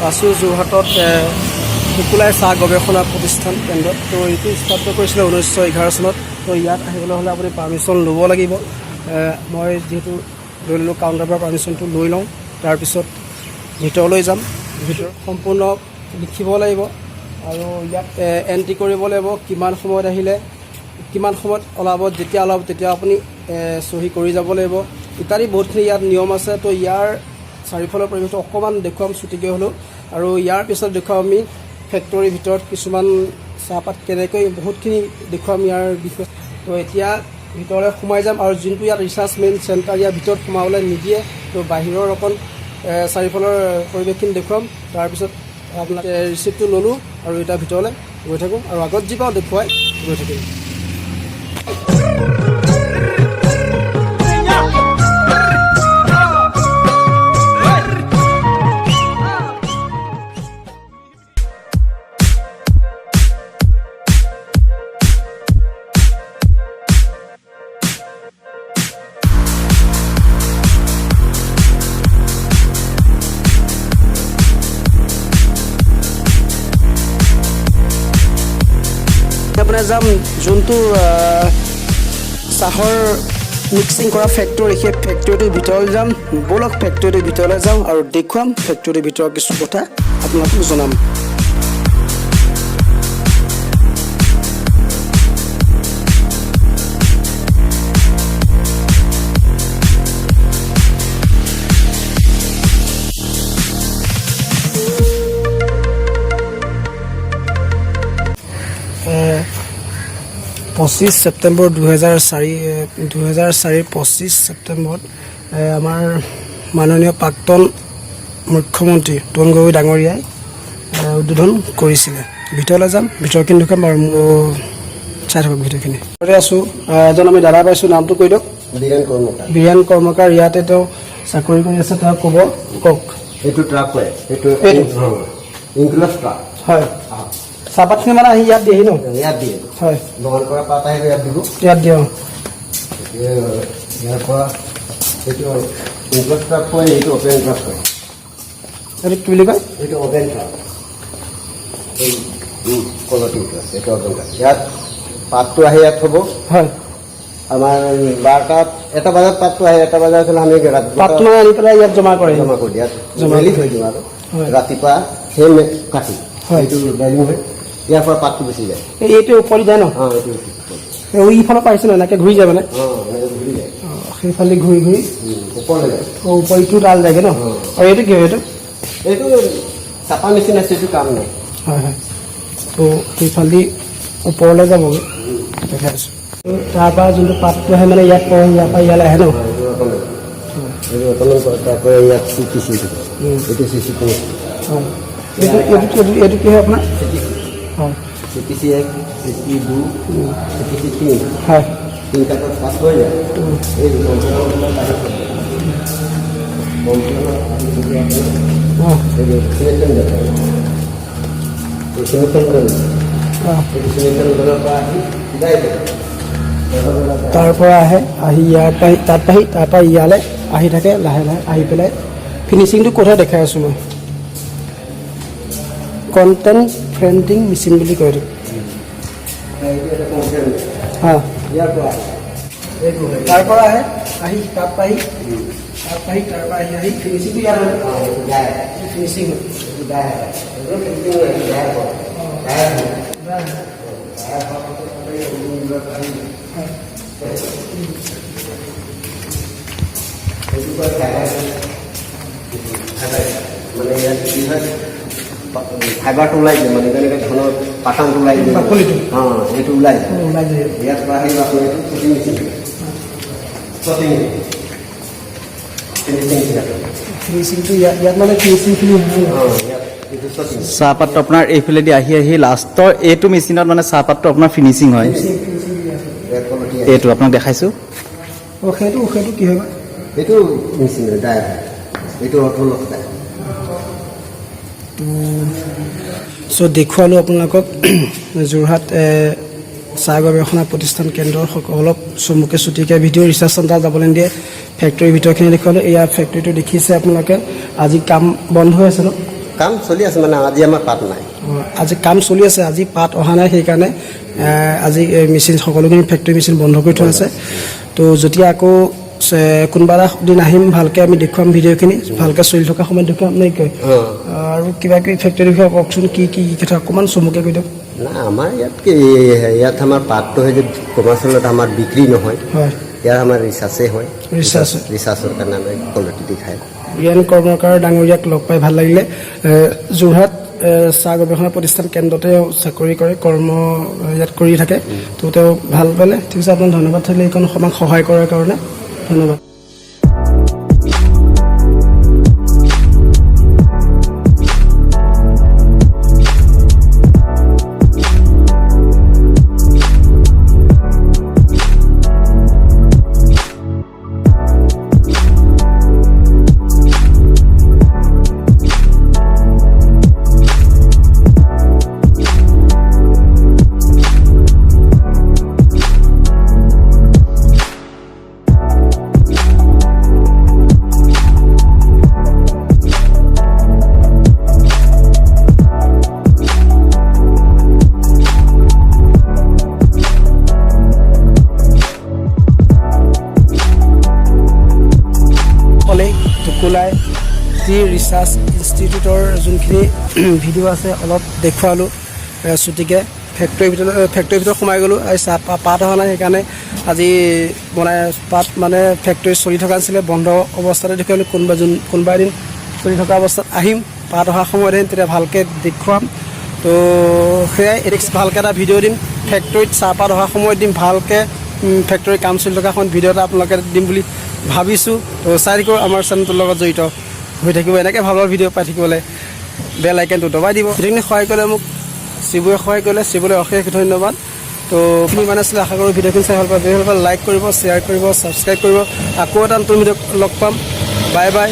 আছো যোৰহাটত টকলাই চাহ গৱেষণা প্ৰতিষ্ঠান কেন্দ্ৰত। তো এইটো স্থাপিত কৰিছিলে 1911 চনত। তো ইয়াত আহিবলৈ হ'লে আপুনি পাৰ্মিশ্যন ল'ব লাগিব। মই যিহেতু লৈ ল'লোঁ, কাউণ্টাৰৰ পৰা পাৰ্মিশ্যনটো লৈ লওঁ, তাৰপিছত ভিতৰলৈ যাম। ভিতৰত সম্পূৰ্ণ লিখিব লাগিব আৰু ইয়াত এণ্ট্ৰি কৰিব লাগিব কিমান সময়ত আহিলে, কিমান সময়ত ওলাব, যেতিয়া ওলাব তেতিয়া আপুনি চহী কৰি যাব লাগিব ইত্যাদি বহুতখিনি ইয়াত নিয়ম আছে। তো ইয়াৰ চাৰিওফালৰ পৰিৱেশটো অকণমান দেখুৱাম ছুটিকৈ হ'লেও, আৰু ইয়াৰ পিছত দেখুৱাম আমি ফেক্টৰীৰ ভিতৰত কিছুমান চাহপাত কেনেকৈ বহুতখিনি দেখুৱাম ইয়াৰ বিষয়ে। তো এতিয়া ভিতৰলৈ সোমাই যাম, আৰু যোনটো ইয়াত ৰিচাৰ্চমেণ্ট চেণ্টাৰ ইয়াৰ ভিতৰত সোমাবলৈ নিদিয়ে। তো বাহিৰৰ অকণ চাৰিওফালৰ পৰিৱেশখিনি দেখুৱাম, তাৰপিছত আপোনাক ৰিচিপ্টটো ল'লোঁ আৰু এতিয়া ভিতৰলৈ গৈ থাকোঁ, আৰু আগত যি পাওঁ দেখুৱাই গৈ থাকিম। আপোনাৰ যাম যোনটো চাহৰ মিক্সিং কৰা ফেক্টৰী, সেই ফেক্টৰীটোৰ ভিতৰলৈ যাম। ব'লক ফেক্টৰীটোৰ ভিতৰলৈ যাওঁ আৰু দেখুৱাম ফেক্টৰীৰ ভিতৰৰ কিছু কথা আপোনালোকক জনাম। পঁচিছ ছেপ্টেম্বৰ 2004 25 ছেপ্টেম্বৰত আমাৰ মাননীয় প্ৰাক্তন মুখ্যমন্ত্ৰী তৰুণ গগৈ ডাঙৰীয়াই উদ্বোধন কৰিছিলে। ভিতৰলৈ যাম, ভিতৰখিনি দেখুৱাম আৰু চাই থাকক ভিডিঅ'খিনি। ঘৰতে আছোঁ, এজন আমি দাদা পাইছোঁ, নামটো কৈ দিয়ক। বীৰেন কৰ্মকাৰ। ইয়াতে তেওঁ চাকৰি কৰি আছে, তেওঁ কওক। এইটো ট্ৰাক হয়, এইটো হয়। চাহপাতখিনি মানে আহি ইয়াত দিয়েহি ন? ইয়াত দিয়ে, হয়। দোকান কৰা পাত আহিব ইয়াত দিব, ইয়াত দিওঁ। ইয়াৰ পৰা এইটো ইনক্লাছ ট্ৰাক হয়, এইটো অপেন ট্ৰাক হয়। এইটো কি বুলি কয়? এইটো অপেন ট্ৰাক, এই কলটি ট্ৰাক, এইটো অপেন ট্ৰাক। ইয়াত পাতটো আহি ইয়াত থ'ব। হয়। আমাৰ 12টাত 1টা বজাত পাতটো আহে, 1টা বজাত হ'লে আমি পাতটো আনি পেলাই ইয়াত জমা কৰি দিওঁ, ইয়াত মেলি থৈ দিওঁ। আৰু ৰাতিপুৱা সেই কাটি এইটো ডাইলিং হয়, ইয়াৰ পৰা পাতটো বেছি যায়। এইটো ওপৰি যায় ন? এইটো ইফালৰ পৰা আহিছে ন? এনেকৈ ঘূৰি যায় মানে? ঘূৰি যায়, সেইফালে ঘূৰি ওপৰলৈ যায়। ওপৰিটো ডাল যায়গৈ ন? আৰু এইটো কি হয়? এইটো চাপা মেচিন আছে, এইটো কাম নাই। হয় হয়। তো সেইফালে ওপৰলৈ যাবগৈ, দেখাই আছোঁ। তাৰপৰা যোনটো পাতটো আহে মানে ইয়াত পৰে, ইয়াৰ পৰা ইয়ালৈ আহে ন? তাৰপৰা ইয়াত চিচি, এইটো চিচি হয়। এইটো কি হয় আপোনাৰ? হয়। চিটিচি 1, চিটি 2, চিটিচি 3, হয়। 3টা পাছ হৈ যায়। এই তাৰ পৰা আহে, আহি ইয়াৰ পৰা তাত আহি তাৰ পৰা ইয়ালৈ আহি থাকে, লাহে লাহে আহি পেলাই ফিনিচিংটো কথা দেখাই আছোঁ মই। কণ্টেণ্ট প্ৰিণ্টিং মেচিন বুলি কয় এইটো। তাৰ পৰা আহে, আহি তাত পাহি, তাৰ পৰা আহি ফিনিচিংটো ইয়াত ফিনিচিং মানে ইয়াত কি হয়, ফাইবাৰটো ওলাই যায়, মানে তেনেকৈ ধানৰ পাতানটো ওলাই যায়, বাকলিটো সেইটো ওলাই যায়। ইয়াৰ পৰা আহিব আপোনাৰ এইটো চটিং মেচিন, ফিনিচিংটো ইয়াত মানে ফিনিচিংখিনি চাহপাতটো আপোনাৰ এইফালেদি আহি আহি লাষ্টৰ এইটো মেচিনত মানে চাহপাতটো আপোনাৰ ফিনিচিং হয়। এইটো আপোনাক দেখাইছোঁ। সেইটো কি হয়? এইটো মেচিন ডাইভ, এইটো চ' দেখুৱালোঁ আপোনালোকক যোৰহাট চাহ গৱেষণা প্ৰতিষ্ঠান কেন্দ্ৰৰ সকলক চমুকে চুটিকৈ ভিডিঅ' ৰিচাৰ্চ চেণ্টাৰ যাবলৈ নিদিয়ে। ফেক্টৰীৰ ভিতৰখিনি দেখুৱালোঁ। এয়া ফেক্টৰীটো দেখিছে আপোনালোকে, আজি কাম বন্ধ হৈ আছে ন? কাম চলি আছে মানে আজি আমাৰ পাত নাই আজি কাম চলি আছে আজি পাত অহা নাই সেইকাৰণে আজি মেচিন সকলোখিনি ফেক্টৰী মেচিন বন্ধ কৰি থোৱা আছে তো যেতিয়া আকৌ কোনোবা দিন আহিম ভালকৈ আমি দেখুৱাম ভিডিঅ'খিনি ভালকৈ চলি থকা সময়ত দেখুৱাম নে কয় আৰু কিবা কিবি ফেক্টৰীৰ বিষয়ে কওকচোন কি কি কথা অকণমান চমুকৈ কৈ দিয়ক না আমাৰ ইয়াত আমাৰ পাতটো হয় যে কমাৰ্চিয়েলত আমাৰ বিক্ৰী নহয় হয় ইয়াৰ আমাৰ ৰিচাৰ্চে হয় ৰিচাৰ্চৰ কাৰণে আমি কোৱালিটি দেখাই জ্ঞান কৰ্মকাৰ ডাঙৰীয়াক লগ পাই ভাল লাগিলে যোৰহাট চাহ গৱেষণা প্ৰতিষ্ঠান কেন্দ্ৰতে চাকৰি কৰে কৰ্ম ইয়াত কৰি থাকে তো তেওঁ ভাল পালে ঠিক আছে আপোনাক ধন্যবাদ থাকিলে এইখন আমাক সহায় কৰাৰ কাৰণে ধন্যবাদ টকলাই টি ৰিচাৰ্চ ইনষ্টিটিউটৰ যোনখিনি ভিডিঅ' আছে অলপ দেখুৱালোঁ ছুটিকৈ ফেক্টৰীৰ ভিতৰত সোমাই গ'লোঁ আৰু পাত অহা নাই সেইকাৰণে আজি পাত মানে ফেক্টৰী চলি থকা নাছিলে বন্ধ অৱস্থাতে দেখুৱালোঁ কোনোবা এদিন চলি থকা অৱস্থাত আহিম পাত অহাৰ সময়ত আহিম তেতিয়া ভালকৈ দেখুৱাম তো সেয়াই ভালকৈ এটা ভিডিঅ' দিম ফেক্টৰীত চাহপাত অহাৰ সময়ত দিম ভালকৈ ফেক্টৰী কাম চলি থকা সময়ত ভিডিঅ' এটা আপোনালোকে দিম বুলি ভাবিছোঁ তো চাই থাকিব আমাৰ চেনেলটোৰ লগত জড়িত হৈ থাকিব এনেকৈ ভাল ভাল ভিডিঅ' পাই থাকিবলৈ বেল আইকনটো দবাই দিব গোটেইখিনি সহায় কৰিলে মোক শিবুৱে সহায় কৰিলে শিবুলৈ অশেষ ধন্যবাদ তো আপুনি মানে আছিলে আশা কৰোঁ ভিডিঅ'খিনি চাই ভাল পায় লাইক কৰিব শ্বেয়াৰ কৰিব ছাবস্ক্ৰাইব কৰিব আকৌ এটা নতুন ভিডিঅ' লগ পাম বাই বাই